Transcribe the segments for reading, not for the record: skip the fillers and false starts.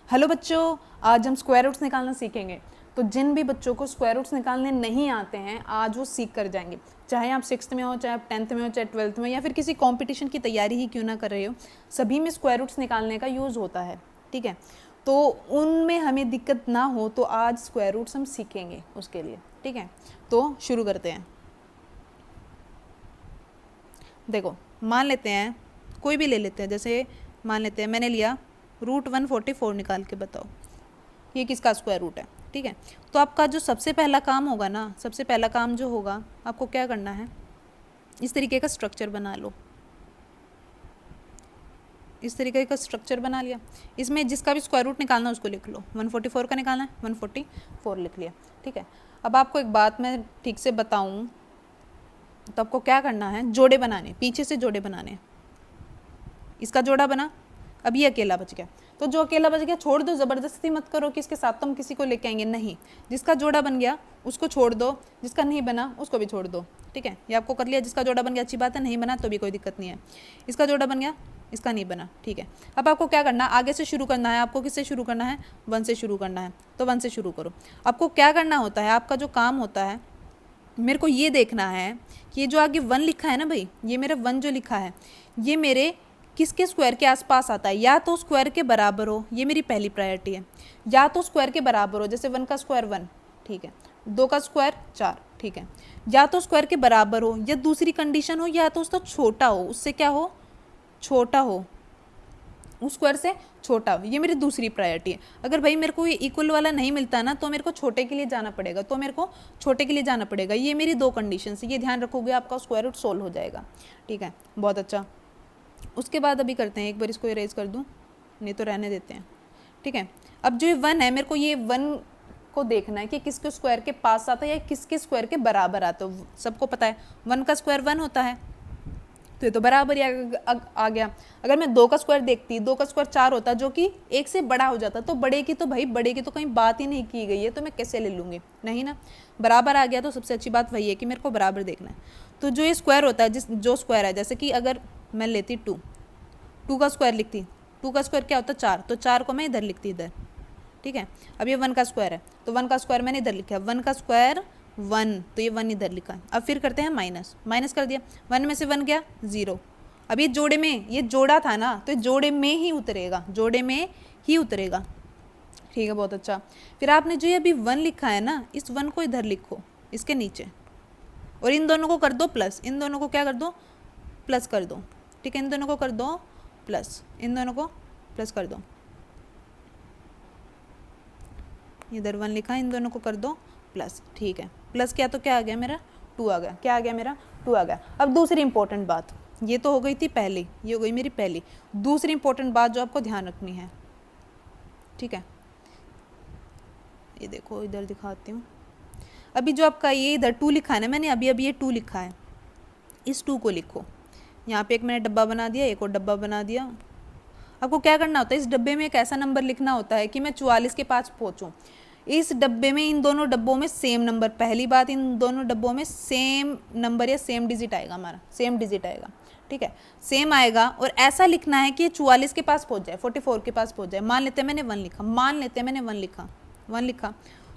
Hello बच्चों, आज हम स्क्वायर रूट्स निकालना सीखेंगे। तो जिन भी बच्चों को स्क्वायर रूट्स निकालने नहीं आते हैं आज वो सीख कर जाएंगे। चाहे आप 6th में हो, चाहे आप 10th में हो, चाहे 12th में, या फिर किसी कंपटीशन की तैयारी ही क्यों ना कर रहे हो, सभी में स्क्वायर रूट्स निकालने का यूज़ होता है। ठीक है, तो उनमें हमें दिक्कत ना हो तो आज स्क्वायर रूट्स हम सीखेंगे उसके लिए। ठीक है, तो शुरू करते हैं। देखो, मान लेते हैं कोई भी ले लेते हैं, जैसे मान लेते हैं मैंने लिया √144 निकाल के बताओ ये किसका स्क्वायर रूट है। ठीक है, तो आपका जो सबसे पहला काम होगा ना, सबसे पहला काम जो होगा आपको क्या करना है, इस तरीके का स्ट्रक्चर बना लो। इस तरीके का स्ट्रक्चर बना लिया, इसमें जिसका भी स्क्वायर रूट निकालना है उसको लिख लो। 144 का निकालना है, 144 लिख लिया। ठीक है, अब आपको एक बात मैं ठीक से बताऊँ तो आपको क्या करना है, जोड़े बनाने, पीछे से जोड़े बनाने। इसका जोड़ा बना, अब ये अकेला बच गया, तो जो अकेला बच गया छोड़ दो, ज़बरदस्ती मत करो कि इसके साथ तो हम किसी को लेके आएंगे, नहीं। जिसका जोड़ा बन गया उसको छोड़ दो, जिसका नहीं बना उसको भी छोड़ दो। ठीक है, ये आपको कर लिया, जिसका जोड़ा बन गया अच्छी बात है, नहीं बना तो भी कोई दिक्कत नहीं है। इसका जोड़ा बन गया, इसका नहीं बना। ठीक है, अब आपको क्या करना है, आगे से शुरू करना है। आपको किससे शुरू करना है, 1 से शुरू करना है, तो 1 से शुरू करो। आपको क्या करना होता है, आपका जो काम होता है, मेरे को ये देखना है कि ये जो आगे 1 लिखा है ना भाई, ये मेरा 1 जो लिखा है ये मेरे किसके स्क्वायर के आसपास आता है, या तो स्क्वायर के बराबर हो, ये मेरी पहली प्रायोरिटी है, या तो स्क्वायर के बराबर हो, जैसे 1 का स्क्वायर 1, ठीक है, 2 का स्क्वायर 4, ठीक है, या तो स्क्वायर के बराबर हो, या दूसरी कंडीशन हो या तो उसका छोटा हो, उससे क्या हो, छोटा हो, उस स्क्वायर से छोटा हो, ये मेरी दूसरी प्रायोरिटी है। अगर भाई मेरे को ये इक्वल वाला नहीं मिलता ना तो मेरे को छोटे के लिए जाना पड़ेगा, तो मेरे को छोटे के लिए जाना पड़ेगा। ये मेरी 2 कंडीशन है, ये ध्यान रखोगे आपका स्क्वायर रूट सोल्व हो जाएगा। ठीक है, बहुत अच्छा। उसके बाद अभी करते हैं, एक बार इसको इरेज कर दूँ, नहीं तो रहने देते हैं। ठीक है, अब जो ये 1 है, मेरे को ये 1 को देखना है कि किसके स्क्वायर के पास आता है या किसके स्क्वायर के बराबर आता है। सबको पता है 1 का स्क्वायर 1 होता है, तो ये तो बराबर ही आ गया। अगर मैं 2 का स्क्वायर देखती, 2 का स्क्वायर 4 होता जो कि 1 से बड़ा हो जाता, तो बड़े की तो भाई बड़े की तो कहीं बात ही नहीं की गई है, तो मैं कैसे ले लूँगी, नहीं ना। बराबर आ गया तो सबसे अच्छी बात वही है कि मेरे को बराबर देखना है। तो जो ये स्क्वायर होता है, जो स्क्वायर है, जैसे कि अगर मैं लेती 2 का स्क्वायर लिखती, 2 का स्क्वायर क्या होता है 4, तो 4 को मैं इधर लिखती इधर। ठीक है, अब ये 1 का स्क्वायर है, तो 1 का स्क्वायर मैंने इधर लिखा, 1 का स्क्वायर 1, तो ये 1 इधर लिखा। अब फिर करते हैं माइनस कर दिया, 1 में से 1 गया 0। अब ये जोड़े में, ये जोड़ा था ना, तो जोड़े में ही उतरेगा, जोड़े में ही उतरेगा। ठीक है, बहुत अच्छा। फिर आपने जो ये अभी 1 लिखा है ना, इस 1 को इधर लिखो इसके नीचे, और इन दोनों को कर दो प्लस, इन दोनों को क्या कर दो, प्लस कर दो। ठीक है, इन दोनों को कर दो प्लस, इन दोनों को प्लस कर दो। इधर 1 लिखा, इन दोनों को कर दो प्लस। ठीक है, प्लस क्या, तो क्या आ गया मेरा 2 आ गया, क्या आ गया मेरा 2 आ गया। अब दूसरी इंपॉर्टेंट बात, ये तो हो गई थी पहली, ये हो गई मेरी पहली। दूसरी इंपॉर्टेंट बात जो आपको ध्यान रखनी है, ठीक है, ये देखो इधर दिखाती हूँ। अभी जो आपका ये इधर 2 लिखा है ना, मैंने अभी अभी ये 2 लिखा है, इस 2 को लिखो। यहाँ पे एक मैंने डब्बा बना दिया, एक और डब्बा बना दिया। आपको क्या करना होता है, इस डब्बे में एक ऐसा नंबर लिखना होता है कि मैं 44 के पास पहुँचूँ। इस डब्बे में, इन दोनों डब्बों में सेम नंबर, पहली बात इन दोनों डब्बों में सेम नंबर या सेम डिजिट आएगा, हमारा सेम डिजिट आएगा। ठीक है, सेम आएगा, और ऐसा लिखना है कि 44 के पास पहुँच जाए, 44 के पास पहुँच जाए। मान लेते हैं मैंने 1 लिखा, मान लेते हैं मैंने 1 लिखा, 1 लिखा,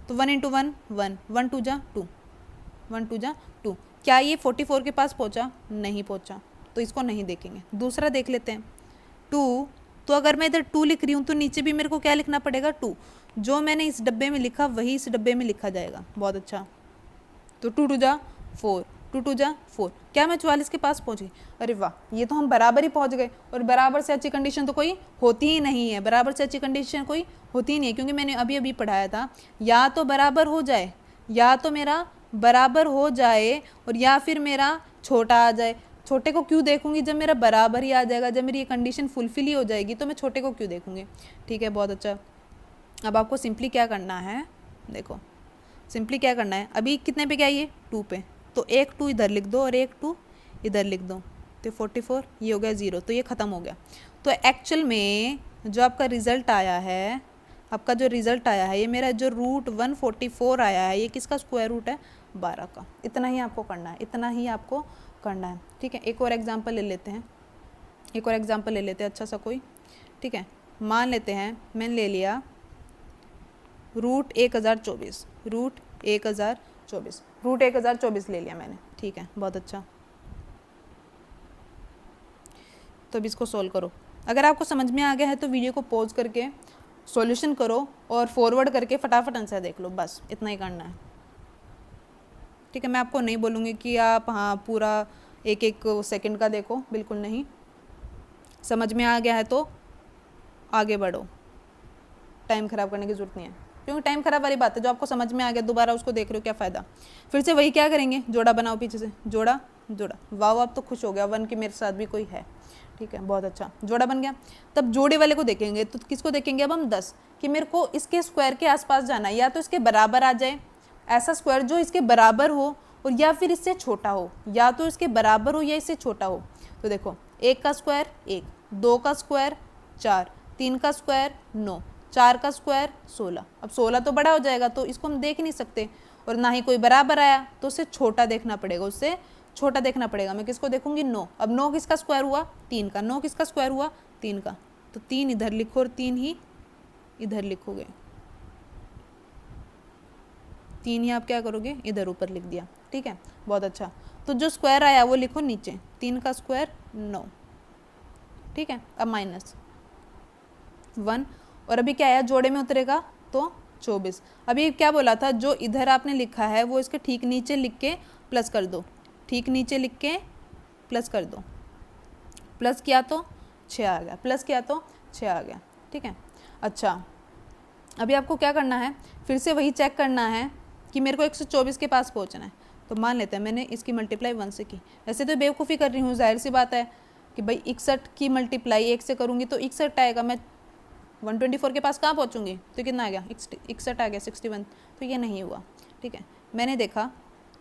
तो 1 × 1 1, 1 2 जा 2, 1 2 जा 2। क्या ये 44 के पास पहुँचा, नहीं पहुँचा, तो इसको नहीं देखेंगे। दूसरा देख लेते हैं 2, तो अगर मैं इधर 2 लिख रही हूँ तो नीचे भी मेरे को क्या लिखना पड़ेगा 2, जो मैंने इस डब्बे में लिखा वही इस डब्बे में लिखा जाएगा। बहुत अच्छा, तो 2 2 जा 4, 2 2 जा 4, क्या मैं 44 के पास पहुँची, अरे वाह, ये तो हम बराबर ही पहुँच गए। और बराबर से अच्छी कंडीशन तो कोई होती ही नहीं है, बराबर से अच्छी कंडीशन कोई होती ही नहीं है, क्योंकि मैंने अभी अभी पढ़ाया था, या तो बराबर हो जाए, या तो मेरा बराबर हो जाए, और या फिर मेरा छोटा आ जाए। छोटे को क्यों देखूंगी, जब मेरा बराबर ही आ जाएगा, जब मेरी ये कंडीशन फुलफिल ही हो जाएगी, तो मैं छोटे को क्यों देखूंगी। ठीक है, बहुत अच्छा। अब आपको सिंपली क्या करना है, देखो सिंपली क्या करना है, अभी कितने पे क्या, ये 2 पे, तो एक 2 इधर लिख दो और एक 2 इधर लिख दो, तो 44, ये हो गया 0, तो ये ख़त्म हो गया। तो एक्चुअल में जो आपका रिज़ल्ट आया है, आपका जो रिज़ल्ट आया है, ये मेरा जो √144 आया है, ये किसका स्क्वायर रूट है, 12 का। इतना ही आपको करना है, इतना ही आपको करना है। ठीक है, एक और एग्जांपल ले लेते हैं, एक और एग्जांपल ले लेते हैं अच्छा सा कोई। ठीक है, मान लेते हैं मैंने ले लिया रूट 1024, रूट 1024 ले लिया मैंने, ठीक है, बहुत अच्छा। तो अब इसको सोल्व करो। अगर आपको समझ में आ गया है तो वीडियो को पॉज करके सॉल्यूशन करो और फॉरवर्ड करके फटाफट आंसर देख लो, बस इतना ही करना है, ठीक है। मैं आपको नहीं बोलूँगी कि आप हाँ पूरा एक एक सेकंड का देखो, बिल्कुल नहीं। समझ में आ गया है तो आगे बढ़ो, टाइम ख़राब करने की ज़रूरत नहीं है, क्योंकि टाइम ख़राब वाली बात है। जो आपको समझ में आ गया दोबारा उसको देख रहे हो, क्या फ़ायदा। फिर से वही क्या करेंगे, जोड़ा बनाओ पीछे से, जोड़ा जोड़ा। वाह आप तो खुश हो गया, 1 की मेरे साथ भी कोई है, ठीक है, बहुत अच्छा, जोड़ा बन गया। तब जोड़े वाले को देखेंगे, तो किसको देखेंगे अब हम 10, कि मेरे को इसके स्क्वायर के आसपास जाना है, या तो इसके बराबर आ जाए, ऐसा स्क्वायर जो इसके बराबर हो, और या फिर इससे छोटा हो, या तो इसके बराबर हो या इससे छोटा हो। तो देखो 1 का स्क्वायर 1, 2 का स्क्वायर 4, 3 का स्क्वायर 9, 4 का स्क्वायर 16। अब 16 तो बड़ा हो जाएगा तो इसको हम देख नहीं सकते, और ना ही कोई बराबर आया तो उससे छोटा देखना पड़ेगा, उससे छोटा देखना पड़ेगा। मैं किसको देखूंगी, 9। अब 9 किसका स्क्वायर हुआ, 3 का। 9 किसका स्क्वायर हुआ, 3 का। तो 3 इधर लिखो और 3 ही इधर लिखोगे, 3 ही आप क्या करोगे, इधर ऊपर लिख दिया, ठीक है, बहुत अच्छा। तो जो स्क्वायर आया वो लिखो नीचे, 3 का स्क्वायर 9, ठीक है। अब -1, और अभी क्या आया, जोड़े में उतरेगा तो 24। अभी क्या बोला था, जो इधर आपने लिखा है वो इसके ठीक नीचे लिख के प्लस कर दो, ठीक नीचे लिख के प्लस कर दो। प्लस किया तो 6 आ गया, प्लस किया तो 6 आ गया, ठीक है। अच्छा, अभी आपको क्या करना है, फिर से वही चेक करना है कि मेरे को 124 के पास पहुंचना है। तो मान लेते हैं मैंने इसकी मल्टीप्लाई 1 से की, वैसे तो बेवकूफ़ी कर रही हूँ, जाहिर सी बात है कि भाई 61 की मल्टीप्लाई 1 से करूँगी तो 61 आएगा, मैं 124 के पास कहाँ पहुँचूँगी, तो कितना आ गया, 61 आ गया, 61। तो ये नहीं हुआ, ठीक है। मैंने देखा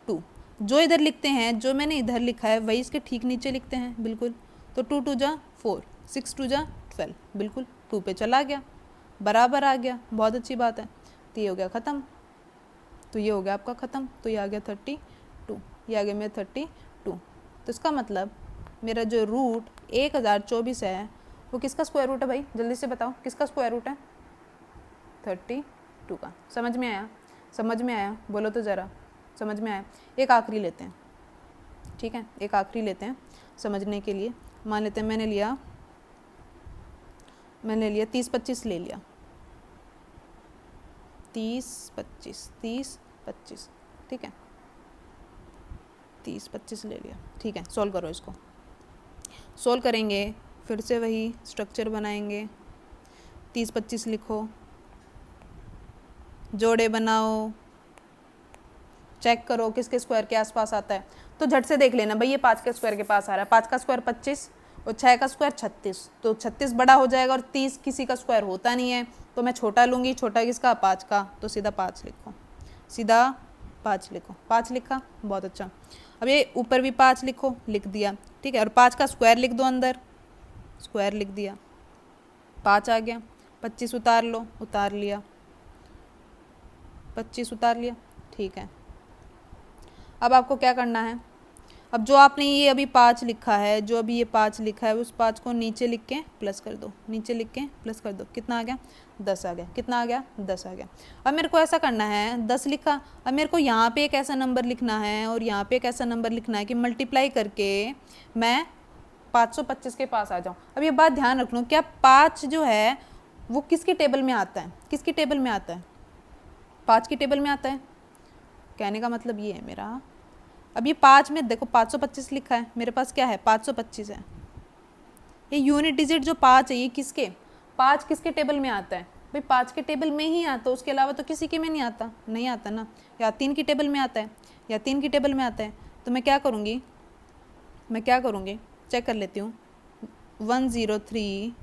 2, जो इधर लिखते हैं, जो मैंने इधर लिखा है वही इसके ठीक नीचे लिखते हैं, बिल्कुल। तो 2 2 जा 4, 6 2 जा 12, बिल्कुल 2 पे चला गया, बराबर आ गया, बहुत अच्छी बात है। तो ये हो गया ख़त्म, तो ये हो गया आपका ख़त्म, तो ये आ गया 32, ये आ गया मेरा 32। तो इसका मतलब मेरा जो रूट 1024 है वो किसका स्क्वायर रूट है भाई, जल्दी से बताओ किसका स्क्वायर रूट है, 32 का। समझ में आया, समझ में आया, बोलो तो ज़रा, समझ में आया। एक आखिरी लेते हैं, ठीक है, एक आखिरी लेते हैं समझने के लिए। मान लेते हैं मैंने लिया 30-25 ले लिया, 30-25, ठीक है, 30-25 ले लिया, ठीक है। सॉल्व करो इसको, सॉल्व करेंगे, फिर से वही स्ट्रक्चर बनाएंगे। 30-25 लिखो, जोड़े बनाओ, चेक करो किसके स्क्वायर के आसपास आता है। तो झट से देख लेना भाई, ये 5 के स्क्वायर के पास आ रहा है, 5 का स्क्वायर 25 और 6 का स्क्वायर 36, तो 36 बड़ा हो जाएगा, और 30 किसी का स्क्वायर होता नहीं है, तो मैं छोटा लूँगी। छोटा किसका, 5 का, तो सीधा 5 लिखो, सीधा 5 लिखो, 5 लिखा, बहुत अच्छा। अब ये ऊपर भी 5 लिखो, लिख दिया, ठीक है, और 5 का स्क्वायर लिख दो अंदर, स्क्वायर लिख दिया, 5 आ गया। 25 उतार लो, उतार लिया, 25 उतार लिया, ठीक है। अब आपको क्या करना है, अब जो आपने ये अभी 5 लिखा है, जो अभी ये 5 लिखा है, उस 5 को नीचे लिख के प्लस कर दो, नीचे लिख के प्लस कर दो, कितना आ गया, 10 आ गया, कितना आ गया, 10 आ गया। अब मेरे को ऐसा करना है, 10 लिखा, अब मेरे को यहाँ पे एक ऐसा नंबर लिखना है और यहाँ पे एक ऐसा नंबर लिखना है कि मल्टीप्लाई करके मैं 525 के पास आ जाऊँ। अब ये बात ध्यान रख लो, क्या 5 जो है वो किसकी टेबल में आता है, किसकी टेबल में आता है, 5 की टेबल में आता है। कहने का मतलब ये है मेरा, अब ये 5 में देखो 525 लिखा है, मेरे पास क्या है, 525 है। ये यूनिट डिजिट जो 5 है, ये किसके, 5 किसके टेबल में आता है भाई, 5 के टेबल में ही आता है, उसके अलावा तो किसी के में नहीं आता, नहीं आता ना। या 3 की टेबल में आता है, या 3 की टेबल में आता है। तो मैं क्या करूँगी, चेक कर लेती हूँ। 103,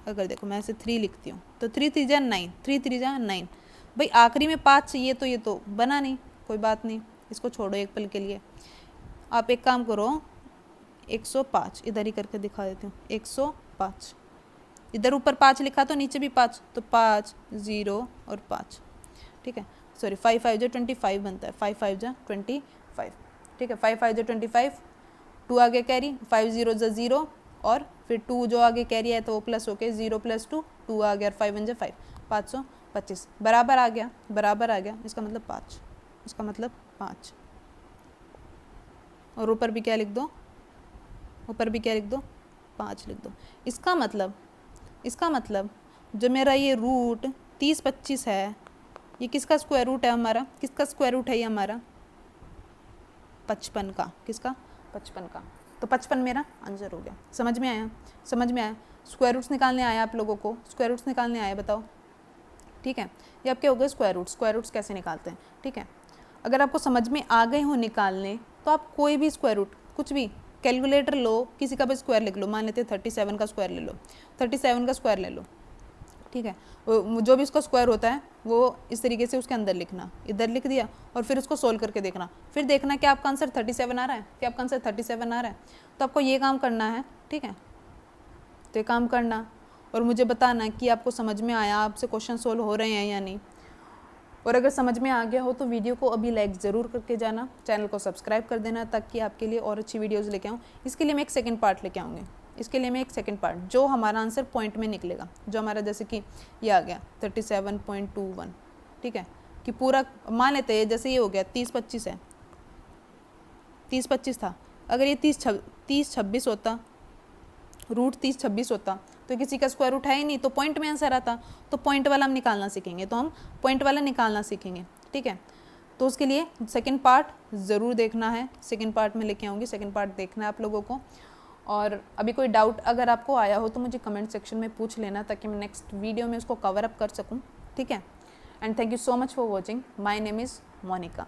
अगर देखो मैं ऐसे 3 लिखती हूँ तो 3 3 जा 9, 3 3 जा 9। भाई आखिरी में 5 चाहिए, तो ये तो बना नहीं, कोई बात नहीं, इसको छोड़ो एक पल के लिए। आप एक काम करो, 105 इधर ही करके दिखा देती हूँ, 105, इधर ऊपर 5 लिखा तो नीचे भी 5, तो 5 0 और 5, ठीक है। सॉरी 5 5 जो 25 बनता है, 5 5 जा 25, ठीक है, 5 5 जो 25, 2 आगे कैरी, 5 0 जो 0 और फिर 2 जो आगे कैरी है तो वो प्लस होके 0 + 2 2 आ गया और 5 × 5 525 बराबर आ गया, बराबर आ गया, इसका मतलब 5, इसका मतलब 5। और ऊपर भी क्या लिख दो, ऊपर भी क्या लिख दो, 5 लिख दो। इसका मतलब जो मेरा ये रूट 30 25 है, ये किसका स्क्वायर रूट है हमारा, किसका स्क्वायर रूट है ये हमारा 55 का, किसका 55 का। तो 55 मेरा आंसर हो गया। समझ में आया, समझ में आया। स्क्वायर रूट्स निकालने आया आप लोगों को, स्क्वायर रूट्स निकालने आया, बताओ। ठीक है, ये आपके हो गए स्क्वायर रूट्स कैसे निकालते हैं। ठीक है, अगर आपको समझ में आ गए हो निकालने तो आप कोई भी स्क्वायर रूट, कुछ भी कैलकुलेटर लो, किसी का भी स्क्वायर लिख लो। मान लेते हैं 37 का स्क्वायर ले लो, 37 का स्क्वायर ले लो। ठीक है, जो भी उसका स्क्वायर होता है वो इस तरीके से उसके अंदर लिखना, इधर लिख दिया और फिर उसको सोल्व करके देखना, फिर देखना कि आपका आंसर 37 आ रहा है, कि आपका आंसर 37 आ रहा है। तो आपको ये काम करना है। ठीक है, तो ये काम करना और मुझे बताना कि आपको समझ में आया, आपसे क्वेश्चन सोल्व हो रहे हैं या नहीं। और अगर समझ में आ गया हो तो वीडियो को अभी लाइक ज़रूर करके जाना, चैनल को सब्सक्राइब कर देना ताकि आपके लिए और अच्छी वीडियोज़ लेके आऊँ। इसके लिए मैं एक सेकेंड पार्ट लेके आऊँगी, इसके लिए मैं एक सेकंड पार्ट जो हमारा आंसर पॉइंट में निकलेगा, जो हमारा जैसे कि ये आ गया 37.21। ठीक है, कि पूरा मान लेते हैं जैसे ये हो गया 30 25 है, 30 25 था, अगर ये 30 26 होता, रूट 30 26 होता तो किसी का स्क्वायर रूट है ही नहीं, तो पॉइंट में आंसर आता। तो पॉइंट वाला हम निकालना सीखेंगे, तो हम पॉइंट वाला निकालना सीखेंगे। ठीक है, तो उसके लिए सेकंड पार्ट ज़रूर देखना है, सेकंड पार्ट में लेके आऊँगी, सेकंड पार्ट देखना है आप लोगों को। और अभी कोई डाउट अगर आपको आया हो तो मुझे कमेंट सेक्शन में पूछ लेना ताकि मैं नेक्स्ट वीडियो में उसको कवर अप कर सकूं। ठीक है, and thank you so much for watching. My name is Monika.